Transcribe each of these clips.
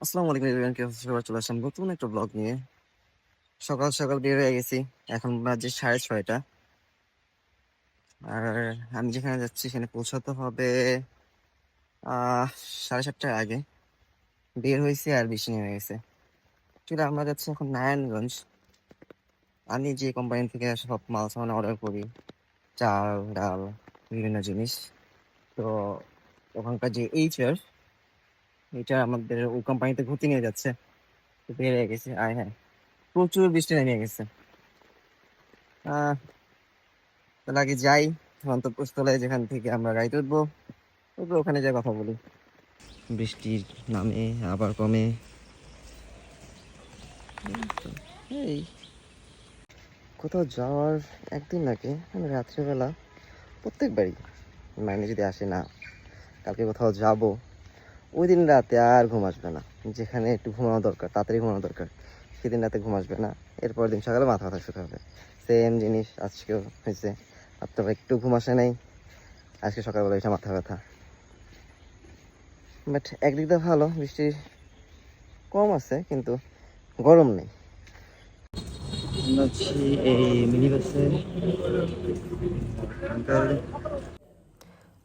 আসসালামু আলাইকুম এভরিওয়ান, কি অবস্থা? সবার চলে আসলাম নতুন একটা ব্লগ নিয়ে। সকাল সকাল বের হয়ে গেছি। এখন বাজে 6:30। আর আমি যেখানে যাচ্ছি সেখানে পৌঁছাতে হবে 7:30টার আগে। বের হয়েছি আর বৃষ্টি নেমে গেছে। আসলে আমরা যাচ্ছি এখন নারায়ণগঞ্জ। আমি যে কোম্পানি থেকে সব মাল সামান অর্ডার করি, চাল ডাল বিভিন্ন জিনিস, তো ওখানকার যে এইচআর, এটা আমাদের ওই কোম্পানিতে ঘুরতে নিয়ে যাচ্ছে। তো বের হয়ে গেছি। আর হ্যাঁ, প্রচুর বৃষ্টি নেমে গেছে। আহ তাহলে আগে যাই গন্তব্যস্থলে, যেখান থেকে আমরা গাড়িতে উঠবো, ওখানে যাই কথা বলি। বৃষ্টির নামে আবার কমে। এই কোথাও যাওয়ার একদিন লাগে মানে রাত্রেবেলা প্রত্যেকবারই মানে যদি আসে না কালকে কোথাও যাব, ওই দিন রাতে আর ঘুম আসবে না। যেখানে একটু ঘুমানো দরকার, তাড়াতাড়ি ঘুমানো দরকার, সেদিন রাতে ঘুম আসবে না। এরপর দিন সকালে মাথা ব্যথা শুরু হবে। সেম জিনিস আজকেও হয়েছে। আপনার একটু ঘুম আসে নাই, আজকে সকালবেলা এসে মাথা ব্যথা। বাট একদিক দিয়ে ভালো, বৃষ্টি কম আছে কিন্তু গরম নেই। এই মিনি বাসে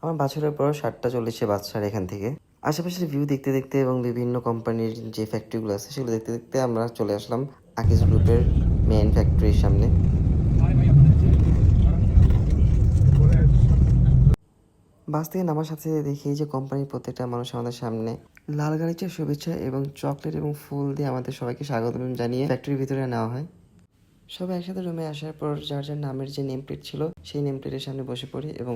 আমার বাছরের পর 7:40 বাচ্চার এখান থেকে আশেপাশের ভিউ দেখতে দেখতে এবং বিভিন্ন কোম্পানির যে ফ্যাক্টরিগুলো আছে সেগুলো দেখতে দেখতে আমরা চলে আসলাম আকিজ গ্রুপের মেইন ফ্যাক্টরির সামনে। বাস থেকে নামার সাথে দেখি যে কোম্পানির প্রত্যেকটা মানুষ আমাদের সামনে লাল গালিচার শুভেচ্ছা এবং চকলেট এবং ফুল দিয়ে আমাদের সবাইকে স্বাগত জানিয়ে ফ্যাক্টরির ভিতরে নেওয়া হয়। সবাই একসাথে রুমে আসার পর যার যার নামের যে নেম প্লেট ছিল সেই নেম প্লেটের সামনে বসে পড়ি এবং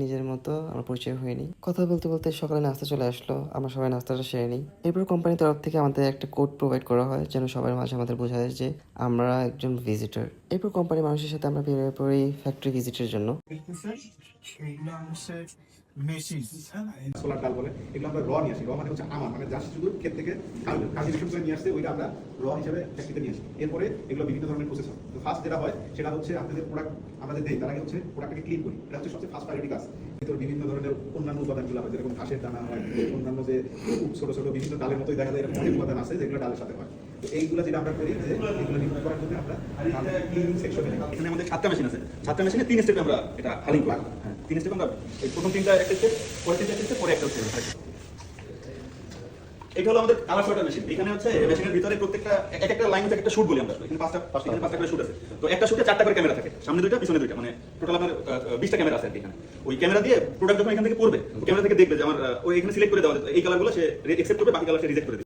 নিজের মতো আমরা পরিচয় হয়ে নিই। কথা বলতে বলতে সকালে নাস্তা চলে আসলো, আমরা সবাই নাস্তাটা সেরে নিই। এরপর কোম্পানির তরফ থেকে আমাদের একটা কোড প্রোভাইড করা হয় যেন সবার মাঝে আমাদের বোঝা যায় যে আমরা একজন ভিজিটর। এরপর কোম্পানির মানুষের সাথে আমরা বের হয়ে পড়ি ফ্যাক্টরি ভিজিটের জন্য। সোলার ডাল বলে, এগুলো আমরা র নিয়ে আসি। র মানে হচ্ছে আমার মানে জাস্ট শুধু ক্ষেত থেকে কাল্টিভেশন করে নিয়ে আসছে, ওইটা আমরা র হিসেবে ফ্যাক্টরিতে নিয়ে আসি। এরপরে এগুলো বিভিন্ন ধরনের প্রসেস হয়। তো ফার্স্ট যেটা হয় সেটা হচ্ছে আপনাদের প্রোডাক্ট আমাদের দেয়, তার আগে হচ্ছে প্রোডাক্টটাকে ক্লিন করি। এটা হচ্ছে সবচেয়ে ফার্স্ট প্রায়োরিটি কাজ। ভিতরে বিভিন্ন ধরনের অন্যান্য উপাদানগুলো হয়, যেরকম ঘাসের দানা হয়, অন্যান্য যে ছোট ছোট বিভিন্ন ডালের মতোই দেখা যায় এরকম অনেক উপাদান আছে যেগুলো ডালের সাথে হয়। তো এইগুলো যেটা আমরা করি যে এগুলো রিমুভ করার জন্য আমরা ক্লিনিং সেকশনে এখানে আমাদের 7টা মেশিন আছে। 7টা মেশিনে 3 স্টেপে আমরা এটা হালিং করি। হ্যাঁ, 3 স্টেপ আমরা প্রথম 3টা একটা স্টেপ, পরে 3টা স্টেপ, পরে একটা স্টেপ। এটা হলো আমাদের কালার সর্টার মেশিন। এখানে হচ্ছে মেশিনের ভিতরে প্রত্যেকটা একটা লাইন হচ্ছে একটা শুট বলি আমরা। এখানে পাঁচটা করে শুট আছে। তো একটা শুটে 4টা করে ক্যামেরা থাকে, সামনে 2টা পিছনে 2টা, মানে টোটাল আপনার 20টা ক্যামেরা আছে আর কি এখানে। ওই ক্যামেরা দিয়ে প্রোডাক্ট যখন এখান থেকে পড়বে, ক্যামেরা থেকে দেখবে যে আমার ওই এখানে সিলেক্ট করে দেওয়া এই কালারগুলো সে একসেপ্ট করবে, বাকি কালার সে রিজেক্ট করে দেবে।